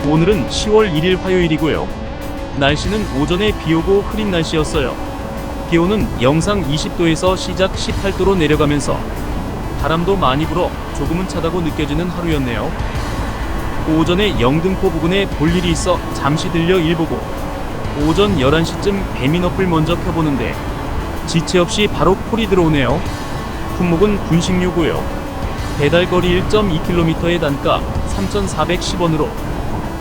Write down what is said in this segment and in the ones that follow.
오늘은 10월 1일 화요일이고요. 날씨는 오전에 비오고 흐린 날씨였어요. 기온은 영상 20도에서 시작 18도로 내려가면서 바람도 많이 불어 조금은 차다고 느껴지는 하루였네요. 오전에 영등포 부근에 볼 일이 있어 잠시 들려 일 보고 오전 11시쯤 배민어플 먼저 켜보는데 지체 없이 바로 콜이 들어오네요. 품목은 분식류고요. 배달거리 1.2km의 단가 3,410원으로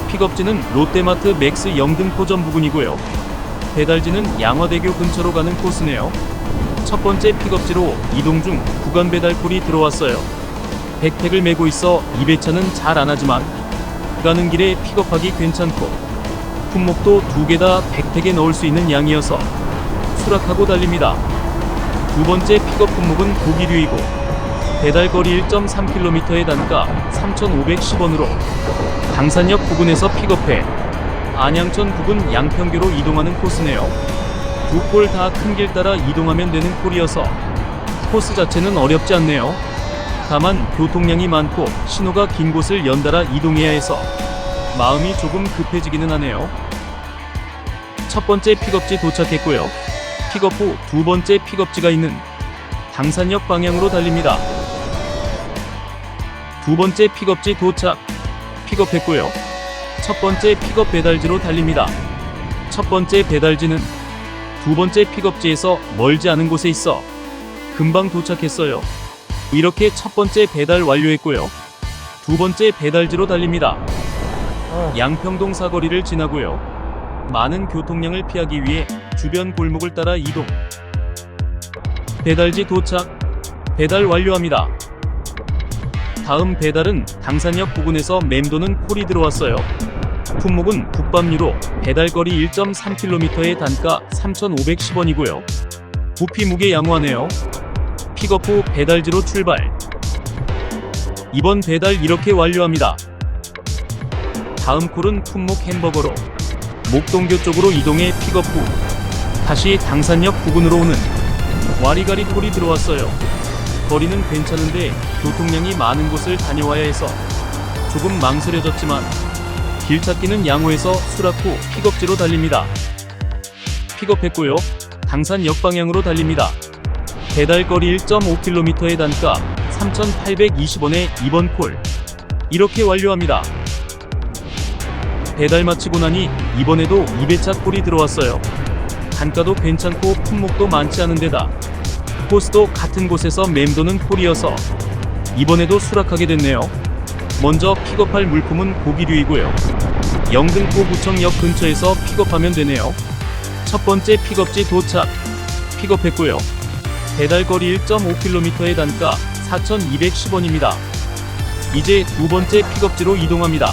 픽업지는 롯데마트 맥스 영등포점 부근이고요. 배달지는 양화대교 근처로 가는 코스네요. 첫 번째 픽업지로 이동 중 구간 배달콜이 들어왔어요. 백팩을 메고 있어 입에차는 잘 안하지만 가는 길에 픽업하기 괜찮고 품목도 2개 다 백팩에 넣을 수 있는 양이어서 수락하고 달립니다. 두 번째 픽업 품목은 고기류이고 배달거리 1.3km의 단가 3,510원으로 당산역 부근에서 픽업해 안양천 부근 양평교로 이동하는 코스네요. 두 콜 다 큰 길 따라 이동하면 되는 콜이어서 코스 자체는 어렵지 않네요. 다만 교통량이 많고 신호가 긴 곳을 연달아 이동해야 해서 마음이 조금 급해지기는 하네요. 첫 번째 픽업지 도착했고요. 픽업 후 두 번째 픽업지가 있는 당산역 방향으로 달립니다. 두 번째 픽업지 도착. 픽업했고요. 첫 번째 픽업 배달지로 달립니다. 첫 번째 배달지는 두 번째 픽업지에서 멀지 않은 곳에 있어 금방 도착했어요. 이렇게 첫 번째 배달 완료했고요. 두 번째 배달지로 달립니다. 양평동 사거리를 지나고요. 많은 교통량을 피하기 위해 주변 골목을 따라 이동. 배달지 도착. 배달 완료합니다. 다음 배달은 당산역 부근에서 맴도는 콜이 들어왔어요. 품목은 국밥류로 배달거리 1.3km의 단가 3,510원이고요. 부피 무게 양호하네요. 픽업 후 배달지로 출발. 이번 배달 이렇게 완료합니다. 다음 콜은 품목 햄버거로 목동교 쪽으로 이동해 픽업 후 다시 당산역 부근으로 오는 와리가리 콜이 들어왔어요. 거리는 괜찮은데 교통량이 많은 곳을 다녀와야 해서 조금 망설여졌지만 길 찾기는 양호해서 수락 후 픽업지로 달립니다. 픽업했고요. 당산역 방향으로 달립니다. 배달거리 1.5km의 단가 3,820원에 이번 콜 이렇게 완료합니다. 배달 마치고 나니 이번에도 2배차 콜이 들어왔어요. 단가도 괜찮고 품목도 많지 않은 데다 코스도 같은 곳에서 맴도는 콜이어서 이번에도 수락하게 됐네요. 먼저 픽업할 물품은 고기류이고요. 영등포 구청역 근처에서 픽업하면 되네요. 첫 번째 픽업지 도착. 픽업했고요. 배달거리 1.5km의 단가 4,210원입니다. 이제 두 번째 픽업지로 이동합니다.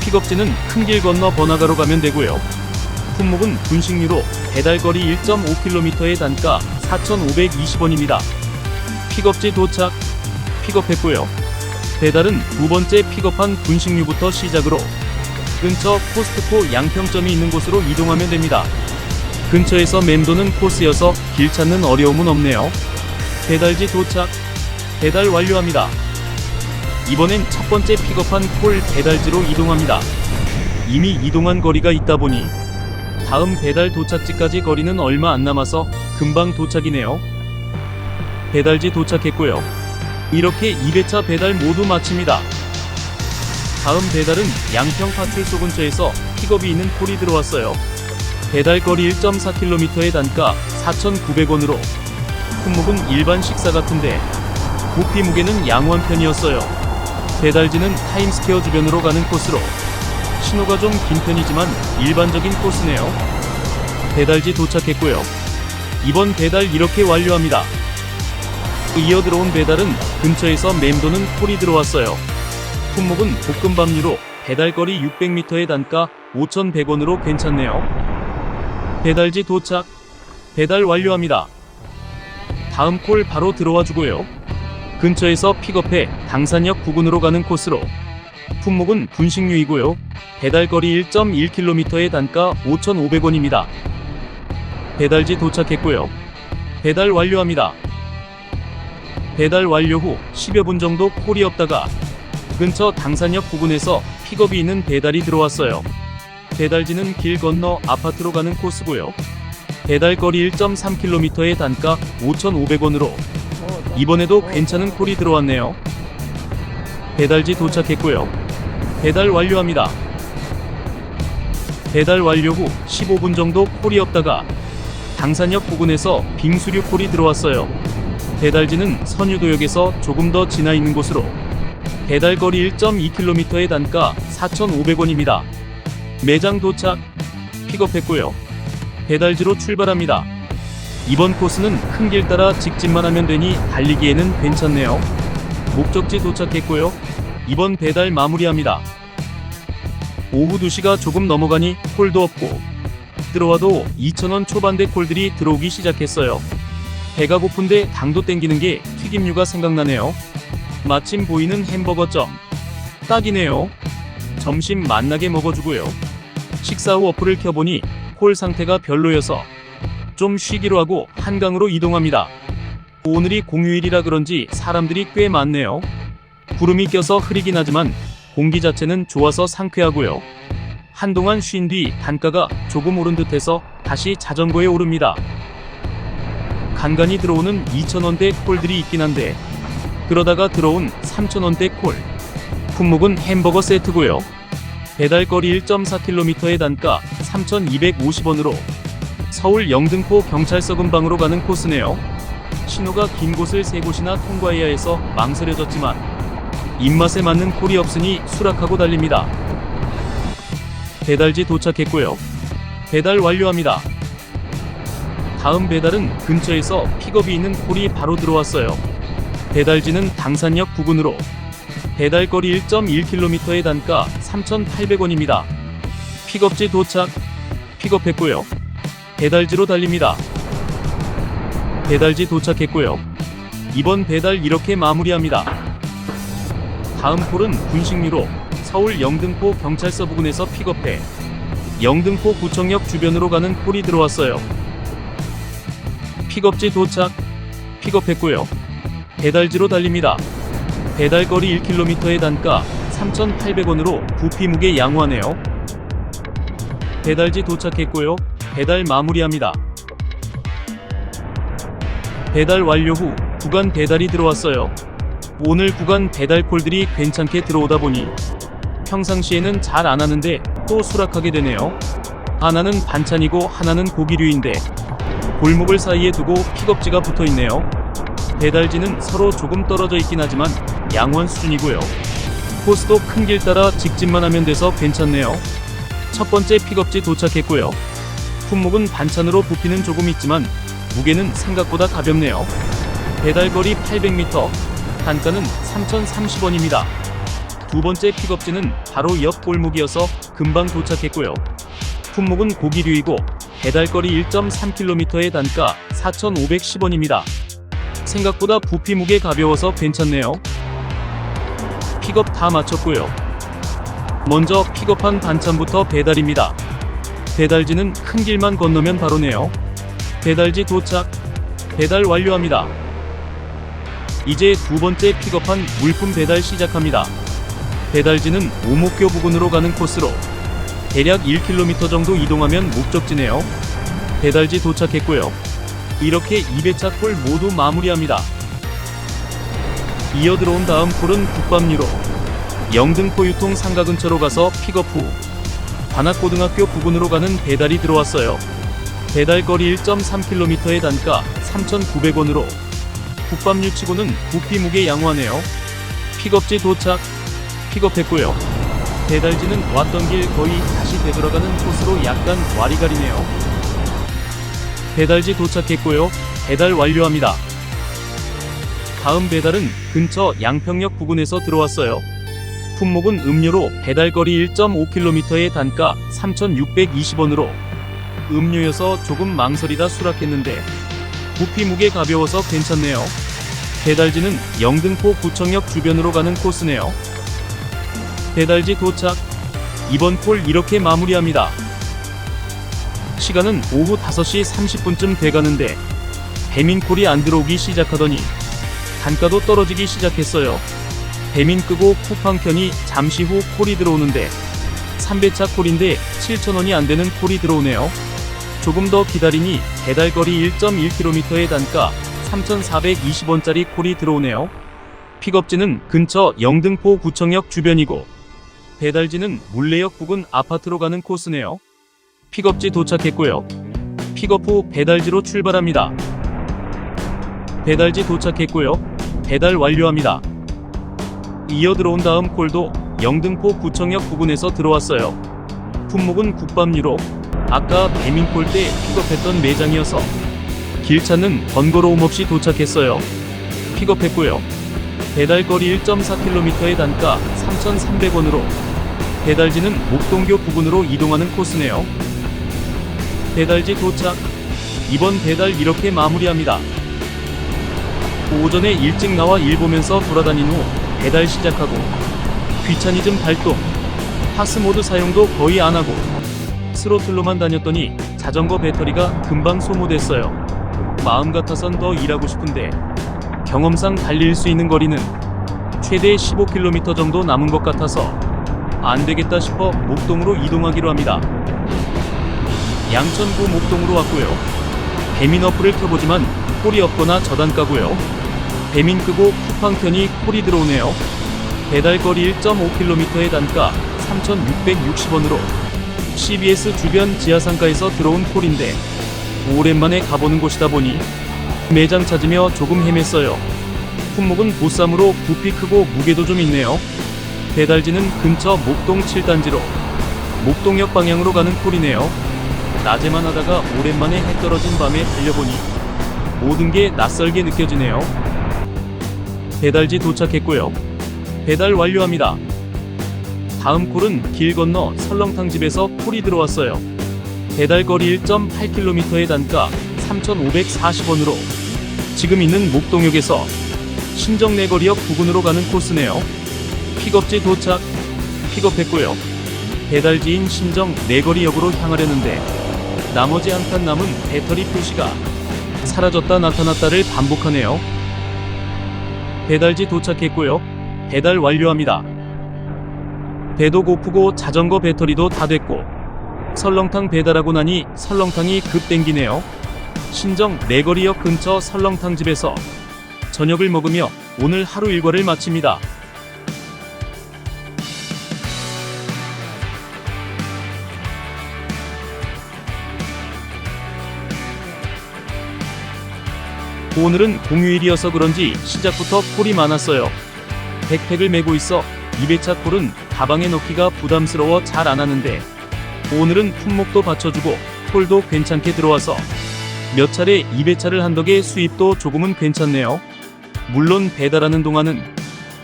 픽업지는 큰 길 건너 번화가로 가면 되고요. 품목은 분식류로 배달거리 1.5km의 단가 4,520원입니다. 픽업지 도착. 픽업했고요. 배달은 두 번째 픽업한 분식류부터 시작으로 근처 코스트코 양평점이 있는 곳으로 이동하면 됩니다. 근처에서 맴도는 코스여서 길 찾는 어려움은 없네요. 배달지 도착. 배달 완료합니다. 이번엔 첫 번째 픽업한 콜 배달지로 이동합니다. 이미 이동한 거리가 있다 보니 다음 배달 도착지까지 거리는 얼마 안 남아서 금방 도착이네요. 배달지 도착했고요. 이렇게 2배차 배달 모두 마칩니다. 다음 배달은 양평 파출소 근처에서 픽업이 있는 콜이 들어왔어요. 배달거리 1.4km의 단가 4,900원으로 품목은 일반 식사 같은데 부피 무게는 양호한 편이었어요. 배달지는 타임스퀘어 주변으로 가는 코스로 신호가 좀 긴 편이지만 일반적인 코스네요. 배달지 도착했고요. 이번 배달 이렇게 완료합니다. 이어 들어온 배달은 근처에서 맴도는 콜이 들어왔어요. 품목은 볶음밥류로 배달거리 600m의 단가 5,100원으로 괜찮네요. 배달지 도착. 배달 완료합니다. 다음 콜 바로 들어와 주고요. 근처에서 픽업해 당산역 부근으로 가는 코스로 품목은 분식류이고요. 배달거리 1.1km의 단가 5,500원입니다. 배달지 도착했고요. 배달 완료합니다. 배달 완료 후 10여 분 정도 콜이 없다가 근처 당산역 부근에서 픽업이 있는 배달이 들어왔어요. 배달지는 길 건너 아파트로 가는 코스고요. 배달거리 1.3km의 단가 5,500원으로 이번에도 괜찮은 콜이 들어왔네요. 배달지 도착했고요. 배달 완료합니다. 배달 완료 후 15분 정도 콜이 없다가 당산역 부근에서 빙수류 콜이 들어왔어요. 배달지는 선유도역에서 조금 더 지나 있는 곳으로 배달거리 1.2km의 단가 4,500원입니다. 매장 도착, 픽업했고요. 배달지로 출발합니다. 이번 코스는 큰 길 따라 직진만 하면 되니 달리기에는 괜찮네요. 목적지 도착했고요. 이번 배달 마무리합니다. 오후 2시가 조금 넘어가니 콜도 없고 들어와도 2,000원 초반대 콜들이 들어오기 시작했어요. 배가 고픈데 당도 땡기는 게 튀김류가 생각나네요. 마침 보이는 햄버거점 딱이네요. 점심 맛나게 먹어주고요. 식사 후 어플을 켜보니 콜 상태가 별로여서 좀 쉬기로 하고 한강으로 이동합니다. 오늘이 공휴일이라 그런지 사람들이 꽤 많네요. 구름이 껴서 흐리긴 하지만 공기 자체는 좋아서 상쾌하고요. 한동안 쉰 뒤 단가가 조금 오른 듯해서 다시 자전거에 오릅니다. 간간히 들어오는 2,000원대 콜들이 있긴 한데 그러다가 들어온 3,000원대 콜. 품목은 햄버거 세트고요. 배달거리 1.4km의 단가 3,250원으로 서울 영등포 경찰서 근방으로 가는 코스네요. 신호가 긴 곳을 3곳이나 통과해야 해서 망설여졌지만 입맛에 맞는 콜이 없으니 수락하고 달립니다. 배달지 도착했고요. 배달 완료합니다. 다음 배달은 근처에서 픽업이 있는 콜이 바로 들어왔어요. 배달지는 당산역 부근으로 배달거리 1.1km의 단가 3,800원입니다. 픽업지 도착, 픽업했고요. 배달지로 달립니다. 배달지 도착했고요. 이번 배달 이렇게 마무리합니다. 다음 콜은 분식류로 서울 영등포 경찰서 부근에서 픽업해 영등포 구청역 주변으로 가는 콜이 들어왔어요. 픽업지 도착, 픽업했고요. 배달지로 달립니다. 배달거리 1km의 단가 3,800원으로 부피 무게 양호하네요. 배달지 도착했고요. 배달 마무리합니다. 배달 완료 후 구간 배달이 들어왔어요. 오늘 구간 배달 콜들이 괜찮게 들어오다 보니 평상시에는 잘 안 하는데 또 수락하게 되네요. 하나는 반찬이고 하나는 고기류인데 골목을 사이에 두고 픽업지가 붙어 있네요. 배달지는 서로 조금 떨어져 있긴 하지만 양호한 수준이고요. 코스도 큰 길 따라 직진만 하면 돼서 괜찮네요. 첫 번째 픽업지 도착했고요. 품목은 반찬으로 부피는 조금 있지만 무게는 생각보다 가볍네요. 배달거리 800m, 단가는 3,030원입니다. 두 번째 픽업지는 바로 옆 골목이어서 금방 도착했고요. 품목은 고기류이고 배달거리 1.3km의 단가 4,510원입니다. 생각보다 부피 무게 가벼워서 괜찮네요. 픽업 다 마쳤고요. 먼저 픽업한 반찬부터 배달입니다. 배달지는 큰 길만 건너면 바로네요. 배달지 도착, 배달 완료합니다. 이제 두 번째 픽업한 물품 배달 시작합니다. 배달지는 오목교 부근으로 가는 코스로 대략 1km 정도 이동하면 목적지네요. 배달지 도착했고요. 이렇게 2회차 콜 모두 마무리합니다. 이어 들어온 다음 콜은 국밥류로 영등포 유통 상가 근처로 가서 픽업 후 관악고등학교 부근으로 가는 배달이 들어왔어요. 배달거리 1.3km의 단가 3,900원으로 국밥류 치고는 부피 무게 양호하네요. 픽업지 도착, 픽업했고요. 배달지는 왔던 길 거의 다시 되돌아가는 코스로 약간 와리가리네요. 배달지 도착했고요. 배달 완료합니다. 다음 배달은 근처 양평역 부근에서 들어왔어요. 품목은 음료로 배달거리 1.5km의 단가 3,620원으로 음료여서 조금 망설이다 수락했는데 부피 무게 가벼워서 괜찮네요. 배달지는 영등포 구청역 주변으로 가는 코스네요. 배달지 도착, 이번 콜 이렇게 마무리합니다. 시간은 오후 5시 30분쯤 돼가는데 배민콜이 안 들어오기 시작하더니 단가도 떨어지기 시작했어요. 배민 끄고 쿠팡 켜니 잠시 후 콜이 들어오는데 3배차 콜인데 7,000원이 안되는 콜이 들어오네요. 조금 더 기다리니 배달거리 1.1km의 단가 3,420원짜리 콜이 들어오네요. 픽업지는 근처 영등포 구청역 주변이고 배달지는 물레역 부근 아파트로 가는 코스네요. 픽업지 도착했고요. 픽업 후 배달지로 출발합니다. 배달지 도착했고요. 배달 완료합니다. 이어 들어온 다음 콜도 영등포 구청역 부근에서 들어왔어요. 품목은 국밥류로 아까 배민콜 때 픽업했던 매장이어서 길 찾는 번거로움 없이 도착했어요. 픽업했고요. 배달거리 1.4km의 단가 3,300원으로 배달지는 목동교 부근으로 이동하는 코스네요. 배달지 도착. 이번 배달 이렇게 마무리합니다. 오전에 일찍 나와 일 보면서 돌아다닌 후 배달 시작하고 귀차니즘 발동, 파스모드 사용도 거의 안하고 스로틀로만 다녔더니 자전거 배터리가 금방 소모됐어요. 마음 같아선 더 일하고 싶은데 경험상 달릴 수 있는 거리는 최대 15km 정도 남은 것 같아서 안되겠다 싶어 목동으로 이동하기로 합니다. 양천구 목동으로 왔고요. 배민 어플을 켜보지만 콜이 없거나 저단가고요. 배민 끄고 쿠팡 켜니 콜이 들어오네요. 배달거리 1.5km의 단가 3,660원으로 CBS 주변 지하상가에서 들어온 콜인데 오랜만에 가보는 곳이다 보니 매장 찾으며 조금 헤맸어요. 품목은 보쌈으로 부피 크고 무게도 좀 있네요. 배달지는 근처 목동 7단지로 목동역 방향으로 가는 콜이네요. 낮에만 하다가 오랜만에 해 떨어진 밤에 달려보니 모든 게 낯설게 느껴지네요. 배달지 도착했고요. 배달 완료합니다. 다음 콜은 길 건너 설렁탕집에서 콜이 들어왔어요. 배달거리 1.8km의 단가 3,540원으로 지금 있는 목동역에서 신정내거리역 부근으로 가는 코스네요. 픽업지 도착. 픽업했고요. 배달지인 신정 내거리역으로 향하려는데 나머지 한 칸 남은 배터리 표시가 사라졌다 나타났다를 반복하네요. 배달지 도착했고요. 배달 완료합니다. 배도 고프고 자전거 배터리도 다 됐고 설렁탕 배달하고 나니 설렁탕이 급 땡기네요. 신정 내거리역 근처 설렁탕집에서 저녁을 먹으며 오늘 하루 일과를 마칩니다. 오늘은 공휴일이어서 그런지 시작부터 콜이 많았어요. 백팩을 메고 있어 2배차 콜은 가방에 넣기가 부담스러워 잘 안하는데 오늘은 품목도 받쳐주고 콜도 괜찮게 들어와서 몇 차례 2배차를 한 덕에 수입도 조금은 괜찮네요. 물론 배달하는 동안은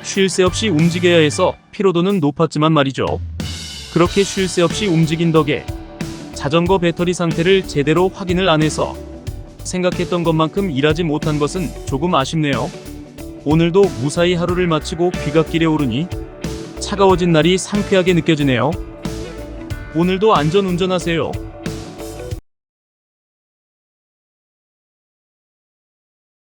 쉴 새 없이 움직여야 해서 피로도는 높았지만 말이죠. 그렇게 쉴 새 없이 움직인 덕에 자전거 배터리 상태를 제대로 확인을 안 해서 생각했던 것만큼 일하지 못한 것은 조금 아쉽네요. 오늘도 무사히 하루를 마치고 귀갓길에 오르니 차가워진 날이 상쾌하게 느껴지네요. 오늘도 안전 운전하세요.